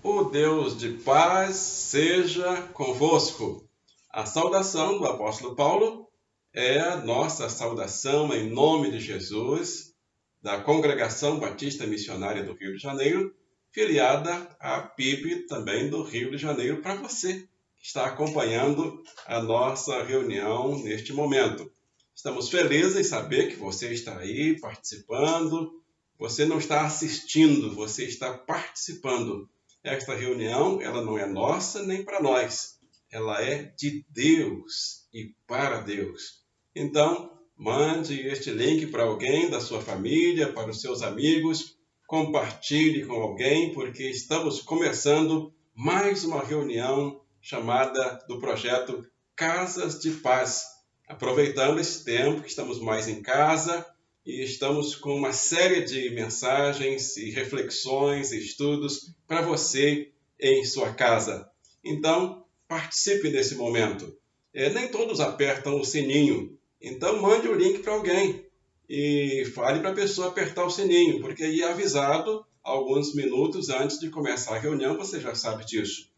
O Deus de paz seja convosco. A saudação do apóstolo Paulo é a nossa saudação em nome de Jesus, da Congregação Batista Missionária do Rio de Janeiro, filiada à PIB também do Rio de Janeiro, para você que está acompanhando a nossa reunião neste momento. Estamos felizes em saber que você está aí participando. Você não está assistindo, você está participando. Esta reunião, ela não é nossa nem para nós. Ela é de Deus e para Deus. Então, mande este link para alguém da sua família, para os seus amigos. Compartilhe com alguém, porque estamos começando mais uma reunião chamada do projeto Casas de Paz. Aproveitando esse tempo que estamos mais em casa, e estamos com uma série de mensagens e reflexões e estudos para você em sua casa. Então, participe desse momento. Nem todos apertam o sininho, então mande o link para alguém e fale para a pessoa apertar o sininho, porque aí é avisado alguns minutos antes de começar a reunião, você já sabe disso.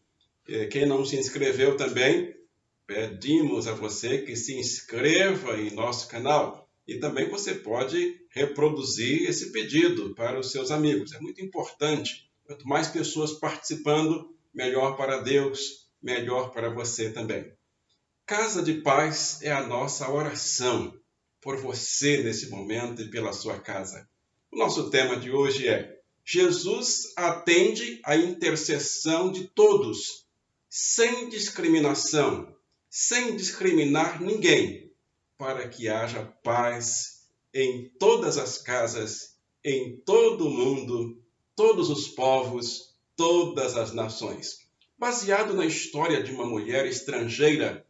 Quem não se inscreveu também, pedimos a você que se inscreva em nosso canal. E também você pode reproduzir esse pedido para os seus amigos. É muito importante. Quanto mais pessoas participando, melhor para Deus, melhor para você também. Casa de Paz é a nossa oração por você nesse momento e pela sua casa. O nosso tema de hoje é: Jesus atende à intercessão de todos, sem discriminação, sem discriminar ninguém, para que haja paz em todas as casas, em todo o mundo, todos os povos, todas as nações. Baseado na história de uma mulher estrangeira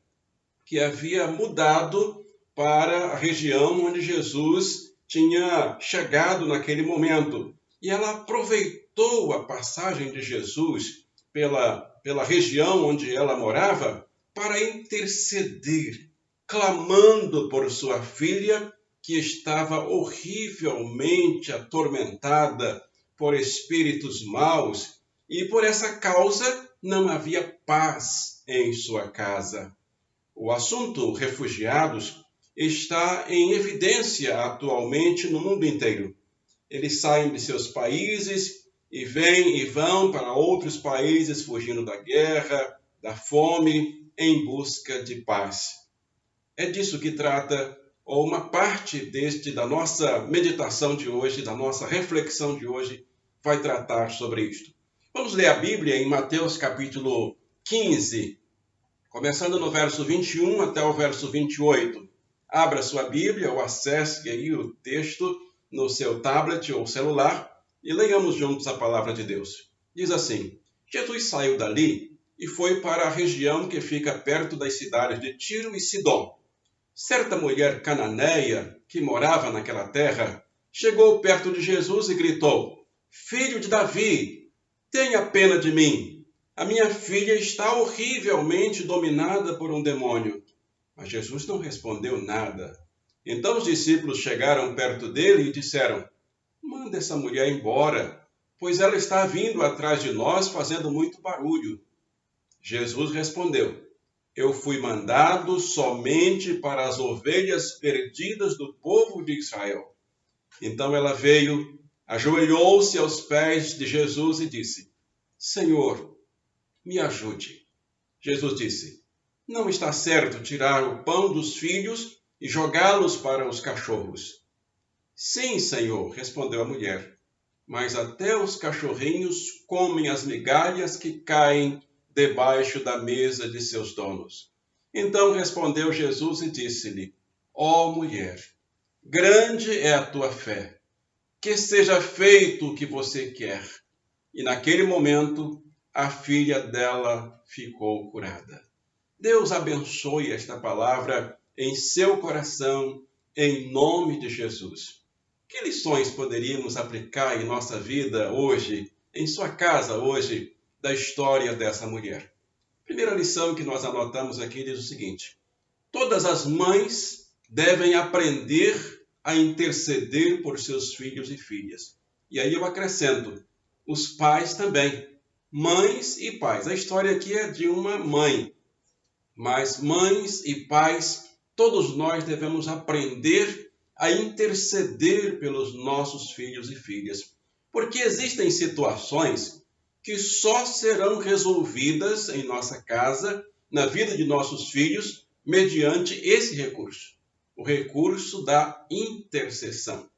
que havia mudado para a região onde Jesus tinha chegado naquele momento. E ela aproveitou a passagem de Jesus pela região onde ela morava para interceder, clamando por sua filha, que estava horrivelmente atormentada por espíritos maus, e por essa causa não havia paz em sua casa. O assunto refugiados está em evidência atualmente no mundo inteiro. Eles saem de seus países e vêm e vão para outros países fugindo da guerra, da fome, em busca de paz. É disso que trata, ou uma parte da nossa meditação de hoje, da nossa reflexão de hoje, vai tratar sobre isto. Vamos ler a Bíblia em Mateus capítulo 15, começando no verso 21 até o verso 28. Abra sua Bíblia ou acesse aí o texto no seu tablet ou celular e leiamos juntos a palavra de Deus. Diz assim: Jesus saiu dali e foi para a região que fica perto das cidades de Tiro e Sidom. Certa mulher cananeia que morava naquela terra chegou perto de Jesus e gritou: Filho de Davi, tenha pena de mim. A minha filha está horrivelmente dominada por um demônio. Mas Jesus não respondeu nada. Então os discípulos chegaram perto dele e disseram: Manda essa mulher embora, pois ela está vindo atrás de nós fazendo muito barulho. Jesus respondeu: Eu fui mandado somente para as ovelhas perdidas do povo de Israel. Então ela veio, ajoelhou-se aos pés de Jesus e disse: Senhor, me ajude. Jesus disse: Não está certo tirar o pão dos filhos e jogá-los para os cachorros. Sim, Senhor, respondeu a mulher, mas até os cachorrinhos comem as migalhas que caem debaixo da mesa de seus donos. Então respondeu Jesus e disse-lhe: Ó mulher, grande é a tua fé, que seja feito o que você quer. E naquele momento, a filha dela ficou curada. Deus abençoe esta palavra em seu coração, em nome de Jesus. Que lições poderíamos aplicar em nossa vida hoje, em sua casa hoje, da história dessa mulher? Primeira lição que nós anotamos aqui diz o seguinte: todas as mães devem aprender a interceder por seus filhos e filhas. E aí eu acrescento, os pais também. Mães e pais. A história aqui é de uma mãe, mas mães e pais, todos nós devemos aprender a interceder pelos nossos filhos e filhas, porque existem situações que só serão resolvidas em nossa casa, na vida de nossos filhos, mediante esse recurso, o recurso da intercessão.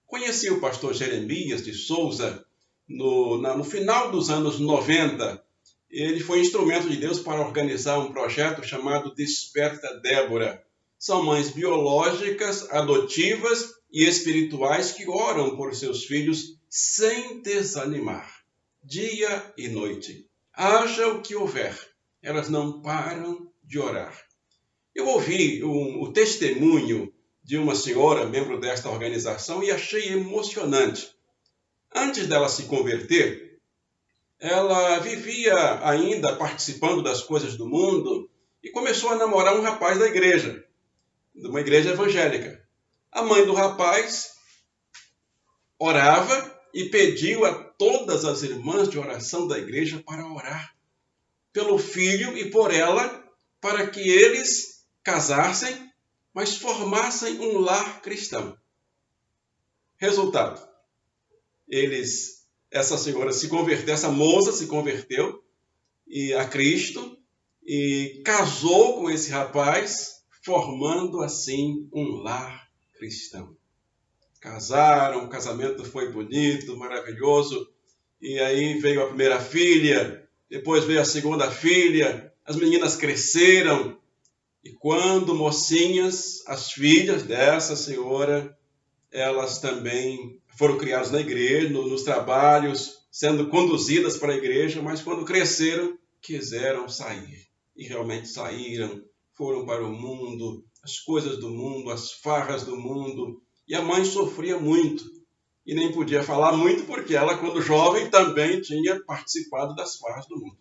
Conheci o pastor Jeremias de Souza no final dos anos 90. Ele foi instrumento de Deus para organizar um projeto chamado Desperta Débora. São mães biológicas, adotivas e espirituais que oram por seus filhos sem desanimar, dia e noite. Haja o que houver, elas não param de orar. Eu ouvi o testemunho de uma senhora, membro desta organização, e achei emocionante. Antes dela se converter, ela vivia ainda participando das coisas do mundo e começou a namorar um rapaz da igreja, de uma igreja evangélica. A mãe do rapaz orava e pediu a todas as irmãs de oração da igreja para orar pelo filho e por ela, para que eles casassem, mas formassem um lar cristão. Resultado, essa senhora se converteu, essa moça se converteu a Cristo e casou com esse rapaz, formando assim um lar cristão. Casaram, o casamento foi bonito, maravilhoso, e aí veio a primeira filha, depois veio a segunda filha, as meninas cresceram, e quando mocinhas, as filhas dessa senhora, elas também foram criadas na igreja, nos trabalhos, sendo conduzidas para a igreja, mas quando cresceram, quiseram sair. E realmente saíram, foram para o mundo, as coisas do mundo, as farras do mundo. E a mãe sofria muito. E nem podia falar muito, porque ela, quando jovem, também tinha participado das farras do mundo.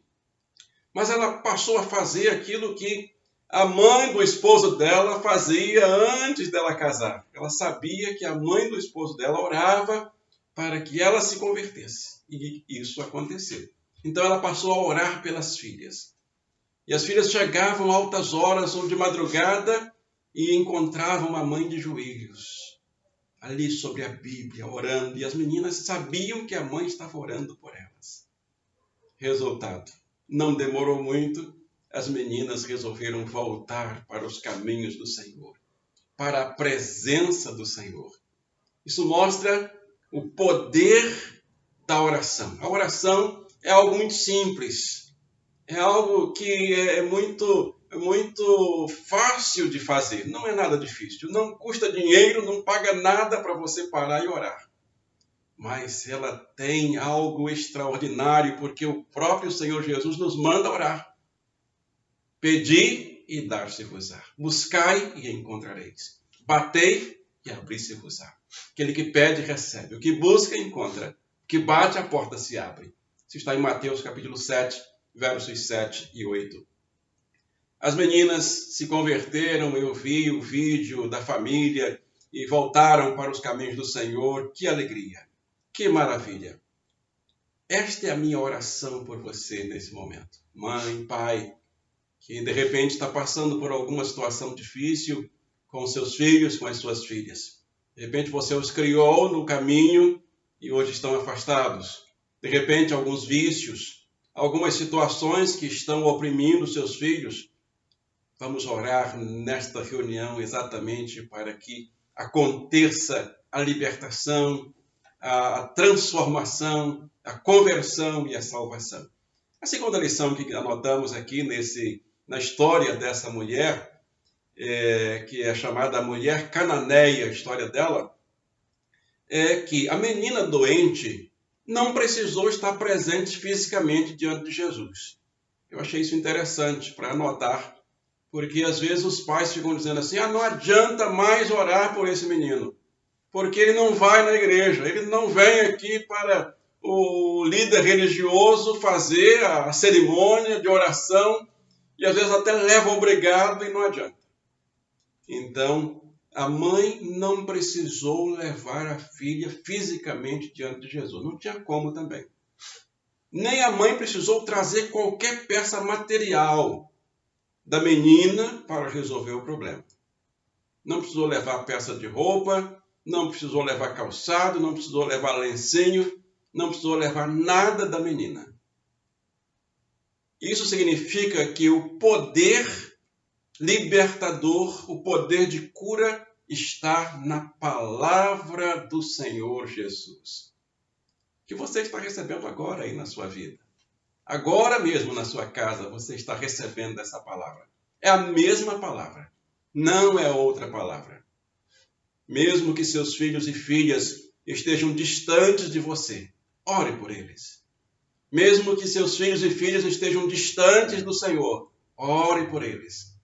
Mas ela passou a fazer aquilo que a mãe do esposo dela fazia antes dela casar. Ela sabia que a mãe do esposo dela orava para que ela se convertesse. E isso aconteceu. Então ela passou a orar pelas filhas. E as filhas chegavam altas horas ou de madrugada e encontravam a mãe de joelhos, ali sobre a Bíblia, orando. E as meninas sabiam que a mãe estava orando por elas. Resultado, não demorou muito. As meninas resolveram voltar para os caminhos do Senhor, para a presença do Senhor. Isso mostra o poder da oração. A oração é algo muito simples, é algo que é muito fácil de fazer, não é nada difícil, não custa dinheiro, não paga nada para você parar e orar. Mas ela tem algo extraordinário, porque o próprio Senhor Jesus nos manda orar. Pedi e dar-se-vos-á. Buscai e encontrareis. Batei e abrir-se-vos-á. Aquele que pede, recebe. O que busca, encontra. O que bate, a porta se abre. Isso está em Mateus capítulo 7, versos 7 e 8. As meninas se converteram, eu vi o vídeo da família e voltaram para os caminhos do Senhor. Que alegria, que maravilha. Esta é a minha oração por você nesse momento. Mãe, pai, que de repente está passando por alguma situação difícil com seus filhos, com as suas filhas. De repente você os criou no caminho e hoje estão afastados. De repente alguns vícios, algumas situações que estão oprimindo seus filhos. Vamos orar nesta reunião exatamente para que aconteça a libertação, a transformação, a conversão e a salvação. A segunda lição que anotamos aqui na história dessa mulher, que é chamada a mulher cananeia, a história dela, é que a menina doente não precisou estar presente fisicamente diante de Jesus. Eu achei isso interessante para anotar, porque às vezes os pais ficam dizendo assim, não adianta mais orar por esse menino, porque ele não vai na igreja, ele não vem aqui para o líder religioso fazer a cerimônia de oração, e às vezes até leva obrigado e não adianta. Então, a mãe não precisou levar a filha fisicamente diante de Jesus. Não tinha como também. Nem a mãe precisou trazer qualquer peça material da menina para resolver o problema. Não precisou levar peça de roupa, não precisou levar calçado, não precisou levar lencinho, não precisou levar nada da menina. Isso significa que o poder libertador, o poder de cura está na palavra do Senhor Jesus, que você está recebendo agora aí na sua vida. Agora mesmo na sua casa você está recebendo essa palavra. É a mesma palavra, não é outra palavra. Mesmo que seus filhos e filhas estejam distantes de você, ore por eles. Mesmo que seus filhos e filhas estejam distantes do Senhor, ore por eles.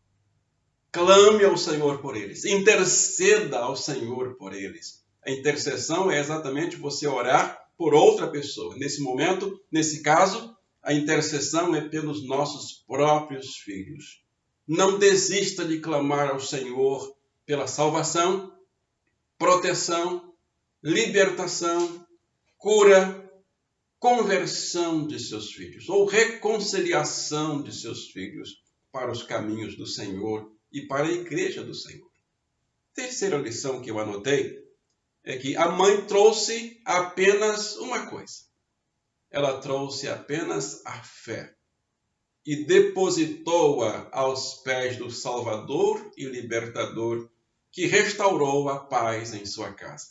Clame ao Senhor por eles. Interceda ao Senhor por eles. A intercessão é exatamente você orar por outra pessoa. Nesse momento, nesse caso, a intercessão é pelos nossos próprios filhos. Não desista de clamar ao Senhor pela salvação, proteção, libertação, cura, conversão de seus filhos, ou reconciliação de seus filhos para os caminhos do Senhor e para a igreja do Senhor. Terceira lição que eu anotei é que a mãe trouxe apenas uma coisa. Ela trouxe apenas a fé e depositou-a aos pés do Salvador e Libertador, que restaurou a paz em sua casa.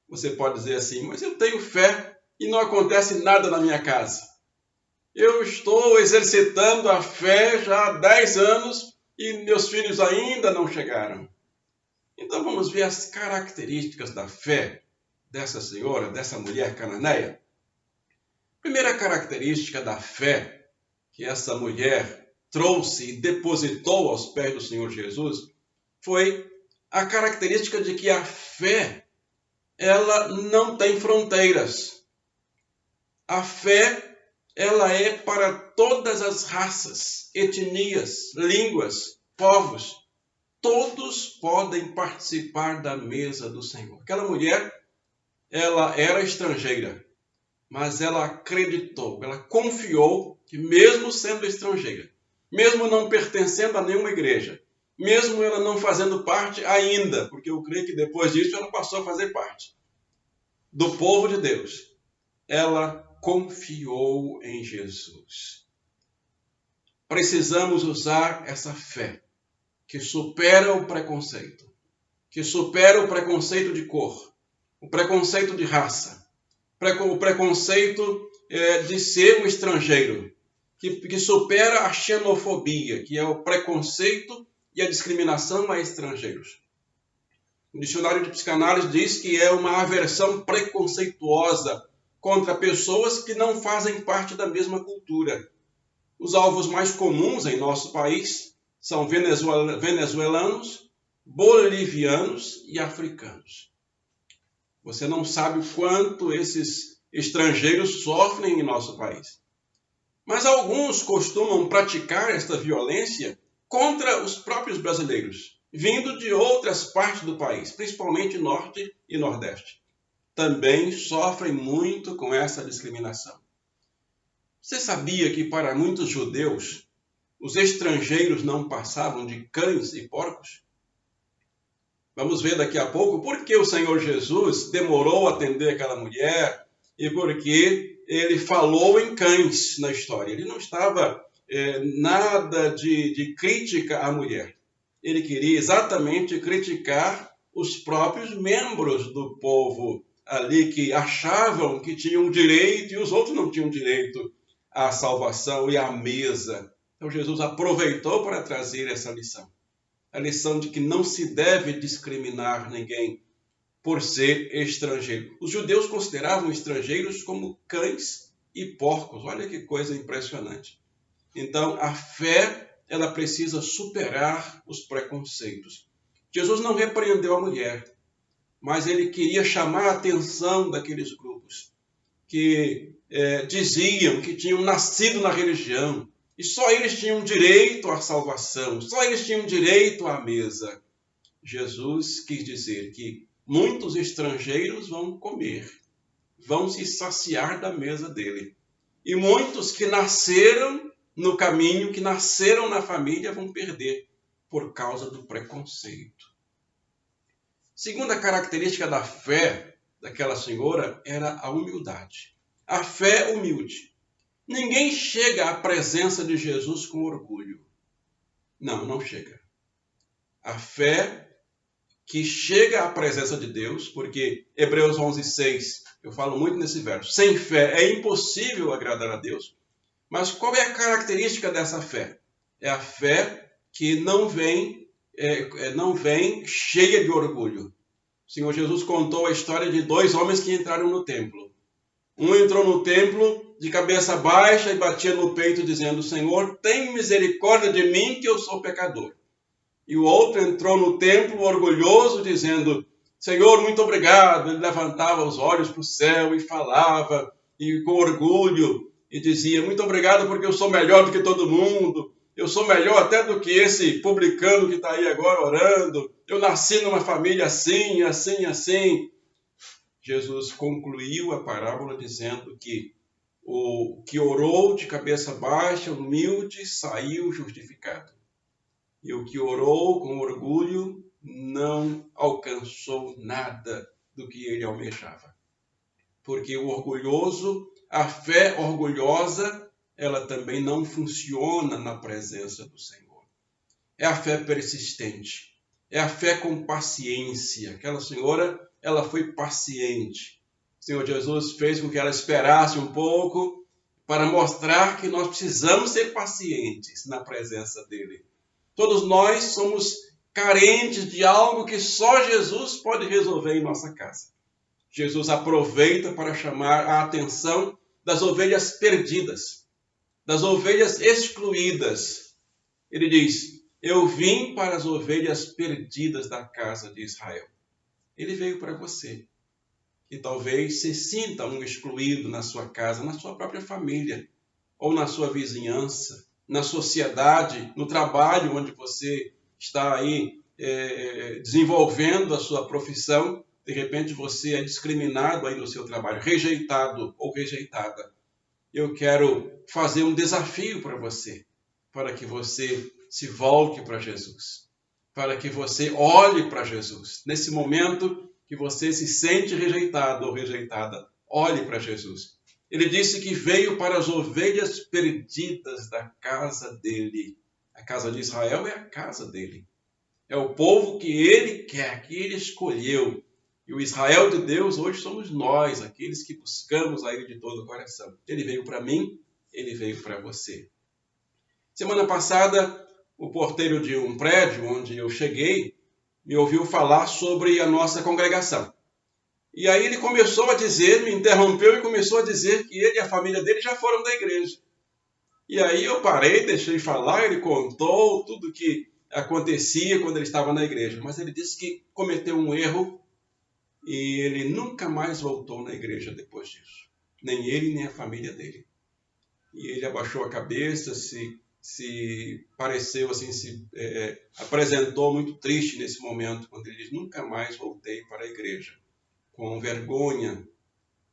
Você pode dizer assim, mas eu tenho fé e não acontece nada na minha casa. Eu estou exercitando a fé já há 10 anos e meus filhos ainda não chegaram. Então vamos ver as características da fé dessa senhora, dessa mulher cananeia. Primeira característica da fé que essa mulher trouxe e depositou aos pés do Senhor Jesus foi a característica de que a fé, ela não tem fronteiras. A fé, ela é para todas as raças, etnias, línguas, povos. Todos podem participar da mesa do Senhor. Aquela mulher, ela era estrangeira, mas ela acreditou, ela confiou que mesmo sendo estrangeira, mesmo não pertencendo a nenhuma igreja, mesmo ela não fazendo parte ainda, porque eu creio que depois disso ela passou a fazer parte do povo de Deus, ela confiou em Jesus. Precisamos usar essa fé que supera o preconceito, que supera o preconceito de cor, o preconceito de raça, o preconceito de ser um estrangeiro, que supera a xenofobia, que é o preconceito e a discriminação a estrangeiros. O dicionário de psicanálise diz que é uma aversão preconceituosa contra pessoas que não fazem parte da mesma cultura. Os alvos mais comuns em nosso país são venezuelanos, bolivianos e africanos. Você não sabe o quanto esses estrangeiros sofrem em nosso país. Mas alguns costumam praticar esta violência contra os próprios brasileiros, vindo de outras partes do país, principalmente Norte e Nordeste. Também sofrem muito com essa discriminação. Você sabia que para muitos judeus, os estrangeiros não passavam de cães e porcos? Vamos ver daqui a pouco por que o Senhor Jesus demorou a atender aquela mulher e por que ele falou em cães na história. Ele não estava nada de crítica à mulher. Ele queria exatamente criticar os próprios membros do povo ali que achavam que tinham direito e os outros não tinham direito à salvação e à mesa. Então Jesus aproveitou para trazer essa lição. A lição de que não se deve discriminar ninguém por ser estrangeiro. Os judeus consideravam estrangeiros como cães e porcos. Olha que coisa impressionante. Então, a fé, ela precisa superar os preconceitos. Jesus não repreendeu a mulher, mas ele queria chamar a atenção daqueles grupos que diziam que tinham nascido na religião, e só eles tinham direito à salvação, só eles tinham direito à mesa. Jesus quis dizer que muitos estrangeiros vão comer, vão se saciar da mesa dele, E muitos que nasceram no caminho, que nasceram na família, vão perder por causa do preconceito. Segunda característica da fé daquela senhora era a humildade. A fé humilde. Ninguém chega à presença de Jesus com orgulho. Não, não chega. A fé que chega à presença de Deus, porque Hebreus 11:6, eu falo muito nesse verso, sem fé é impossível agradar a Deus. Mas qual é a característica dessa fé? É a fé que não vem cheia de orgulho. O Senhor Jesus contou a história de 2 homens que entraram no templo. Um entrou no templo de cabeça baixa e batia no peito dizendo: Senhor, tem misericórdia de mim que eu sou pecador. E o outro entrou no templo orgulhoso dizendo: Senhor, muito obrigado. Ele levantava os olhos para o céu e falava e com orgulho e dizia: muito obrigado porque eu sou melhor do que todo mundo. Eu sou melhor até do que esse publicano que está aí agora orando. Eu nasci numa família assim, assim, assim. Jesus concluiu a parábola dizendo que o que orou de cabeça baixa, humilde, saiu justificado. E o que orou com orgulho não alcançou nada do que ele almejava. Porque o orgulhoso, a fé orgulhosa, ela também não funciona na presença do Senhor. É a fé persistente, é a fé com paciência. Aquela senhora, ela foi paciente. O Senhor Jesus fez com que ela esperasse um pouco para mostrar que nós precisamos ser pacientes na presença dele. Todos nós somos carentes de algo que só Jesus pode resolver em nossa casa. Jesus aproveita para chamar a atenção das ovelhas perdidas, das ovelhas excluídas. Ele diz: eu vim para as ovelhas perdidas da casa de Israel. Ele veio para você. E talvez se sinta um excluído na sua casa, na sua própria família, ou na sua vizinhança, na sociedade, no trabalho onde você está aí desenvolvendo a sua profissão. De repente você é discriminado aí no seu trabalho, rejeitado ou rejeitada. Eu quero fazer um desafio para você, para que você se volte para Jesus, para que você olhe para Jesus. Nesse momento que você se sente rejeitado ou rejeitada, olhe para Jesus. Ele disse que veio para as ovelhas perdidas da casa dele. A casa de Israel é a casa dele. É o povo que ele quer, que ele escolheu. E o Israel de Deus hoje somos nós, aqueles que buscamos a ele de todo o coração. Ele veio para mim, ele veio para você. Semana passada, o porteiro de um prédio onde eu cheguei me ouviu falar sobre a nossa congregação. E aí ele começou a dizer, me interrompeu e começou a dizer que ele e a família dele já foram da igreja. E aí eu parei, deixei falar, ele contou tudo o que acontecia quando ele estava na igreja. Mas ele disse que cometeu um erro e ele nunca mais voltou na igreja depois disso. Nem ele, nem a família dele. E ele abaixou a cabeça, se pareceu assim, apresentou muito triste nesse momento, quando ele disse: nunca mais voltei para a igreja, com vergonha.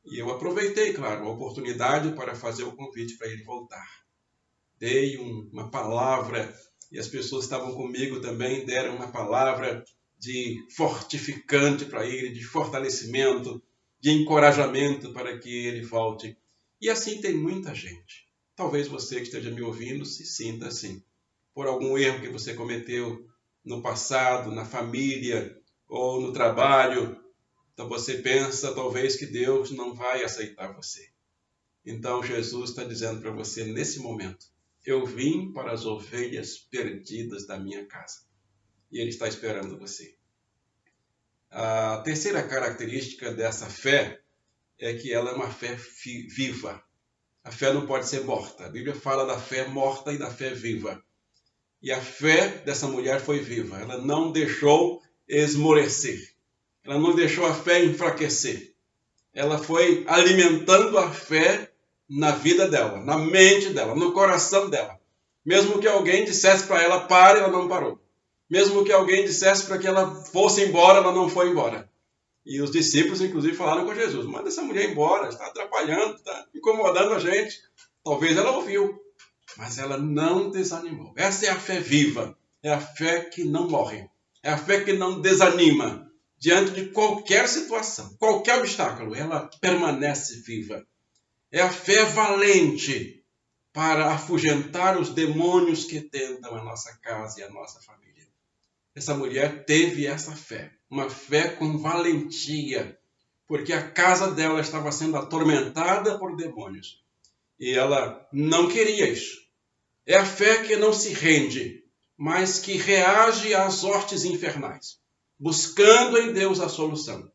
E eu aproveitei, claro, a oportunidade para fazer o convite para ele voltar. Dei uma palavra, e as pessoas que estavam comigo também deram uma palavra de fortificante para ele, de fortalecimento, de encorajamento para que ele volte. E assim tem muita gente. Talvez você que esteja me ouvindo se sinta assim, por algum erro que você cometeu no passado, na família ou no trabalho. Então você pensa talvez que Deus não vai aceitar você. Então Jesus está dizendo para você nesse momento: eu vim para as ovelhas perdidas da minha casa. E Ele está esperando você. A terceira característica dessa fé é que ela é uma fé viva. A fé não pode ser morta. A Bíblia fala da fé morta e da fé viva. E a fé dessa mulher foi viva. Ela não deixou esmorecer. Ela não deixou a fé enfraquecer. Ela foi alimentando a fé na vida dela, na mente dela, no coração dela. Mesmo que alguém dissesse para ela pare, ela não parou. Mesmo que alguém dissesse para que ela fosse embora, ela não foi embora. E os discípulos, inclusive, falaram com Jesus: manda essa mulher embora, está atrapalhando, está incomodando a gente. Talvez ela ouviu, mas ela não desanimou. Essa é a fé viva, é a fé que não morre, é a fé que não desanima diante de qualquer situação, qualquer obstáculo, ela permanece viva. É a fé valente para afugentar os demônios que tentam a nossa casa e a nossa família. Essa mulher teve essa fé, uma fé com valentia, porque a casa dela estava sendo atormentada por demônios. E ela não queria isso. É a fé que não se rende, mas que reage às hostes infernais, buscando em Deus a solução.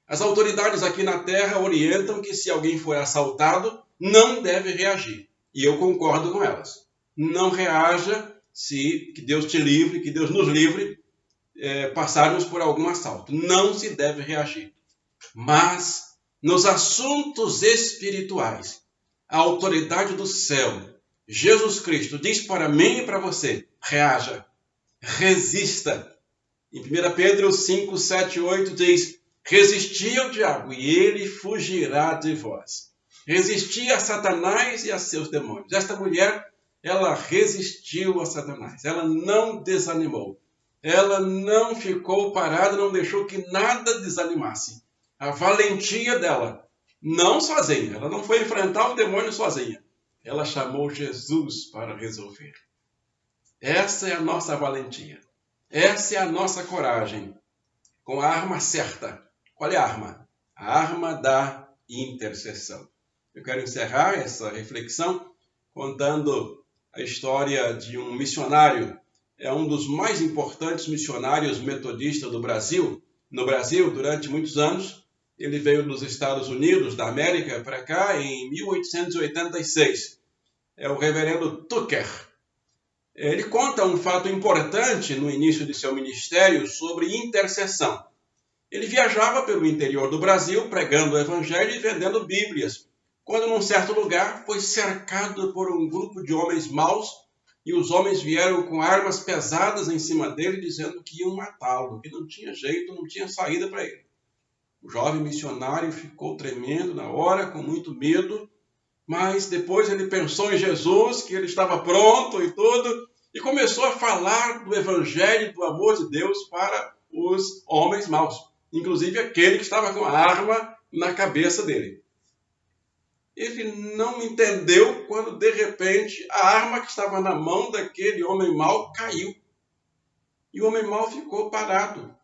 As autoridades aqui na terra orientam que se alguém for assaltado, não deve reagir. E eu concordo com elas. Não reaja que Deus te livre, que Deus nos livre, passarmos por algum assalto. Não se deve reagir. Mas, nos assuntos espirituais, a autoridade do céu, Jesus Cristo, diz para mim e para você, reaja, resista. Em 1 Pedro 5, 7, 8 diz, resisti ao diabo e ele fugirá de vós. Resisti a Satanás e a seus demônios. Esta mulher, ela resistiu a Satanás. Ela não desanimou. Ela não ficou parada, não deixou que nada desanimasse. A valentia dela, não sozinha. Ela não foi enfrentar o demônio sozinha. Ela chamou Jesus para resolver. Essa é a nossa valentia. Essa é a nossa coragem. Com a arma certa. Qual é a arma? A arma da intercessão. Eu quero encerrar essa reflexão contando a história de um missionário. É um dos mais importantes missionários metodistas do Brasil. No Brasil, durante muitos anos, ele veio dos Estados Unidos, da América, para cá em 1886. É o reverendo Tucker. Ele conta um fato importante no início de seu ministério sobre intercessão. Ele viajava pelo interior do Brasil pregando o evangelho e vendendo bíblias, quando num certo lugar foi cercado por um grupo de homens maus e os homens vieram com armas pesadas em cima dele dizendo que iam matá-lo, que não tinha jeito, não tinha saída para ele. O jovem missionário ficou tremendo na hora, com muito medo, mas depois ele pensou em Jesus, que ele estava pronto e tudo, e começou a falar do evangelho, do amor de Deus para os homens maus, inclusive aquele que estava com a arma na cabeça dele. Ele não entendeu quando, de repente, a arma que estava na mão daquele homem mau caiu. E o homem mau ficou parado.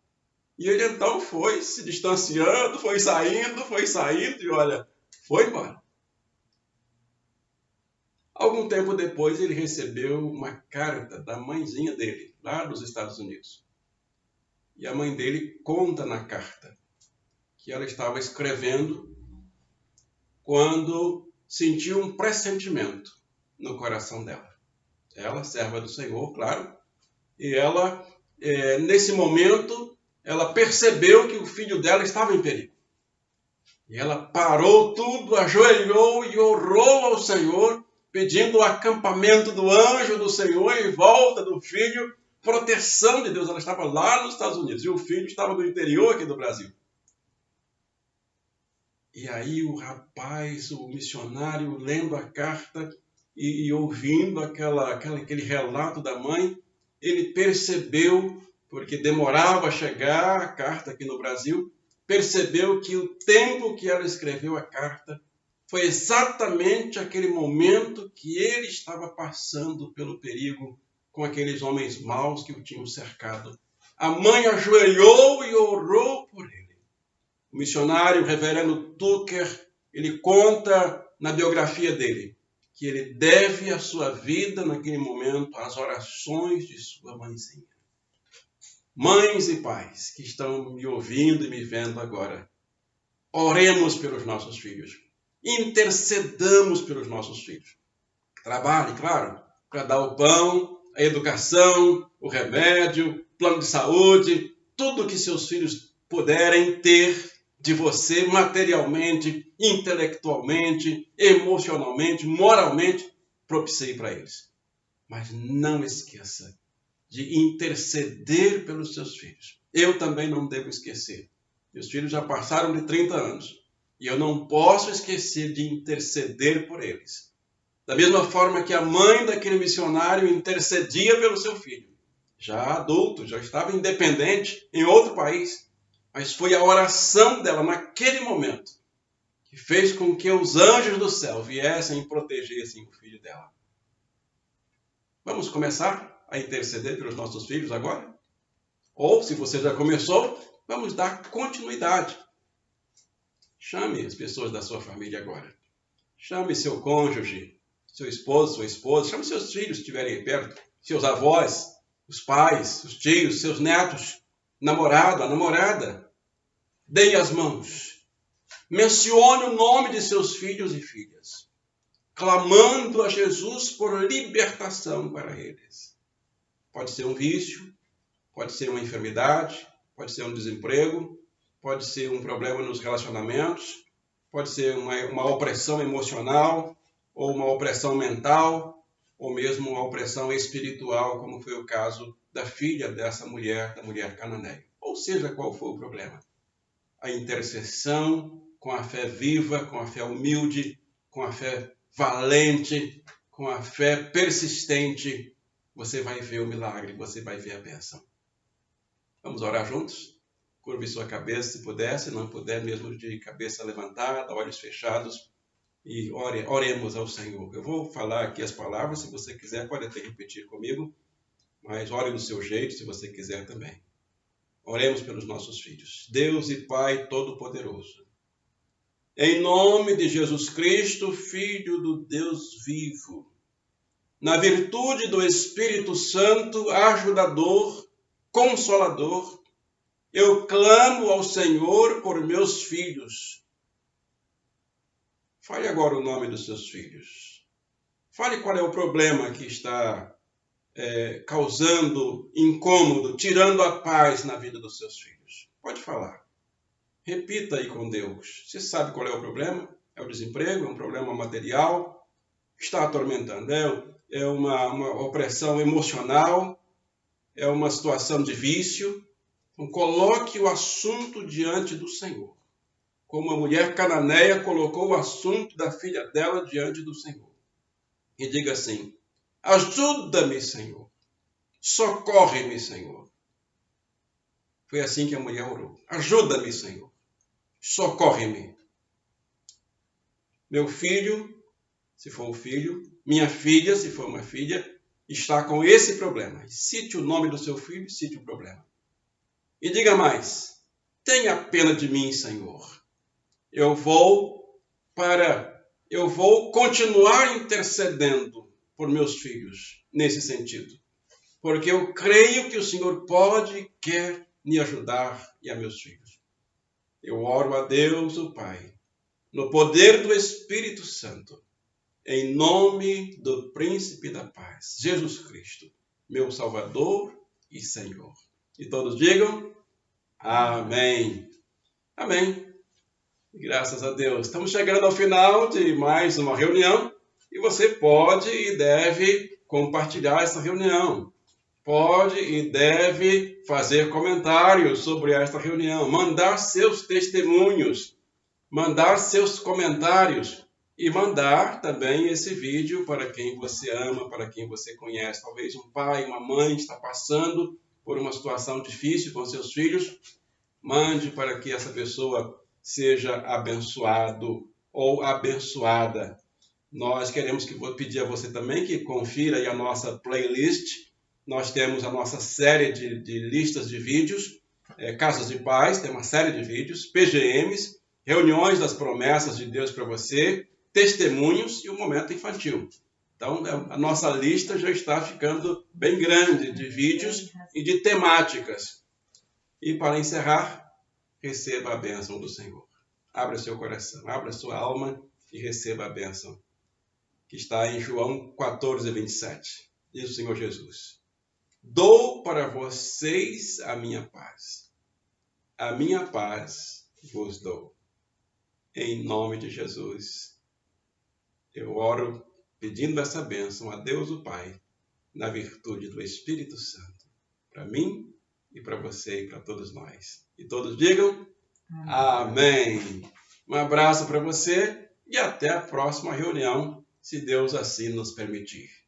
E ele então foi se distanciando, foi saindo e olha, foi embora. Algum tempo depois ele recebeu uma carta da mãezinha dele, lá dos Estados Unidos. E a mãe dele conta na carta que ela estava escrevendo quando sentiu um pressentimento no coração dela. Ela, serva do Senhor, claro, e ela, nesse momento, ela percebeu que o filho dela estava em perigo. E ela parou tudo, ajoelhou e orou ao Senhor, pedindo o acampamento do anjo do Senhor em volta do filho, proteção de Deus. Ela estava lá nos Estados Unidos e o filho estava no interior aqui do Brasil. E aí o rapaz, o missionário, lendo a carta e ouvindo aquele relato da mãe, ele percebeu, porque demorava a chegar a carta aqui no Brasil, percebeu que o tempo que ela escreveu a carta foi exatamente aquele momento que ele estava passando pelo perigo com aqueles homens maus que o tinham cercado. A mãe ajoelhou e orou por ele. O missionário, o reverendo Tucker, ele conta na biografia dele que ele deve a sua vida naquele momento às orações de sua mãezinha. Mães e pais que estão me ouvindo e me vendo agora, oremos pelos nossos filhos, intercedamos pelos nossos filhos. Trabalhe, claro, para dar o pão, a educação, o remédio, plano de saúde, tudo que seus filhos puderem ter de você materialmente, intelectualmente, emocionalmente, moralmente, propicie para eles. Mas não esqueça de interceder pelos seus filhos. Eu também não devo esquecer. Meus filhos já passaram de 30 anos e eu não posso esquecer de interceder por eles. Da mesma forma que a mãe daquele missionário intercedia pelo seu filho, já adulto, já estava independente em outro país, mas foi a oração dela naquele momento que fez com que os anjos do céu viessem e protegessem o filho dela. Vamos começar a interceder pelos nossos filhos agora? Ou, se você já começou, vamos dar continuidade. Chame as pessoas da sua família agora. Chame seu cônjuge, seu esposo, sua esposa. Chame seus filhos, se estiverem aí perto. Seus avós, os pais, os tios, seus netos, namorado, a namorada. Deem as mãos. Mencione o nome de seus filhos e filhas, clamando a Jesus por libertação para eles. Pode ser um vício, pode ser uma enfermidade, pode ser um desemprego, pode ser um problema nos relacionamentos, pode ser uma opressão emocional, ou uma opressão mental, ou mesmo uma opressão espiritual, como foi o caso da filha dessa mulher, da mulher cananeia. Ou seja, qual for o problema. A intercessão com a fé viva, com a fé humilde, com a fé valente, com a fé persistente, você vai ver o milagre, você vai ver a bênção. Vamos orar juntos? Curve sua cabeça, se puder, se não puder, mesmo de cabeça levantada, olhos fechados, e oremos ao Senhor. Eu vou falar aqui as palavras, se você quiser, pode até repetir comigo, mas ore do seu jeito, se você quiser também. Oremos pelos nossos filhos. Deus e Pai Todo-Poderoso, em nome de Jesus Cristo, Filho do Deus vivo, na virtude do Espírito Santo, ajudador, consolador, eu clamo ao Senhor por meus filhos. Fale agora o nome dos seus filhos. Fale qual é o problema que está causando incômodo, tirando a paz na vida dos seus filhos. Pode falar. Repita aí com Deus. Você sabe qual é o problema? É o desemprego? É um problema material? Está atormentando? É uma opressão emocional? É uma situação de vício? Então, coloque o assunto diante do Senhor. Como a mulher cananeia colocou o assunto da filha dela diante do Senhor. E diga assim: ajuda-me, Senhor. Socorre-me, Senhor. Foi assim que a mulher orou. Ajuda-me, Senhor. Socorre-me. Meu filho, se for um filho, minha filha, se for uma filha, está com esse problema. Cite o nome do seu filho, cite o problema. E diga mais: tenha pena de mim, Senhor. Eu vou continuar intercedendo por meus filhos nesse sentido, porque eu creio que o Senhor pode e quer me ajudar e a meus filhos. Eu oro a Deus, o Pai, no poder do Espírito Santo, em nome do Príncipe da Paz, Jesus Cristo, meu Salvador e Senhor. E todos digam: amém. Amém. Graças a Deus. Estamos chegando ao final de mais uma reunião e você pode e deve compartilhar essa reunião. Pode e deve fazer comentários sobre esta reunião, mandar seus testemunhos, mandar seus comentários e mandar também esse vídeo para quem você ama, para quem você conhece. Talvez um pai, uma mãe está passando por uma situação difícil com seus filhos. Mande para que essa pessoa seja abençoado ou abençoada. Nós queremos pedir a você também que confira aí a nossa playlist. Nós temos a nossa série de listas de vídeos, Casas de Paz, tem uma série de vídeos, PGMs, reuniões das promessas de Deus para você, testemunhos e o momento infantil. Então, a nossa lista já está ficando bem grande de vídeos e de temáticas. E para encerrar, receba a bênção do Senhor. Abra seu coração, abra sua alma e receba a bênção, que está em João 14:27. Diz o Senhor Jesus: dou para vocês a minha paz. A minha paz vos dou. Em nome de Jesus, eu oro pedindo essa bênção a Deus o Pai, na virtude do Espírito Santo, para mim e para você e para todos nós. E todos digam amém. Um abraço para você e até a próxima reunião, se Deus assim nos permitir.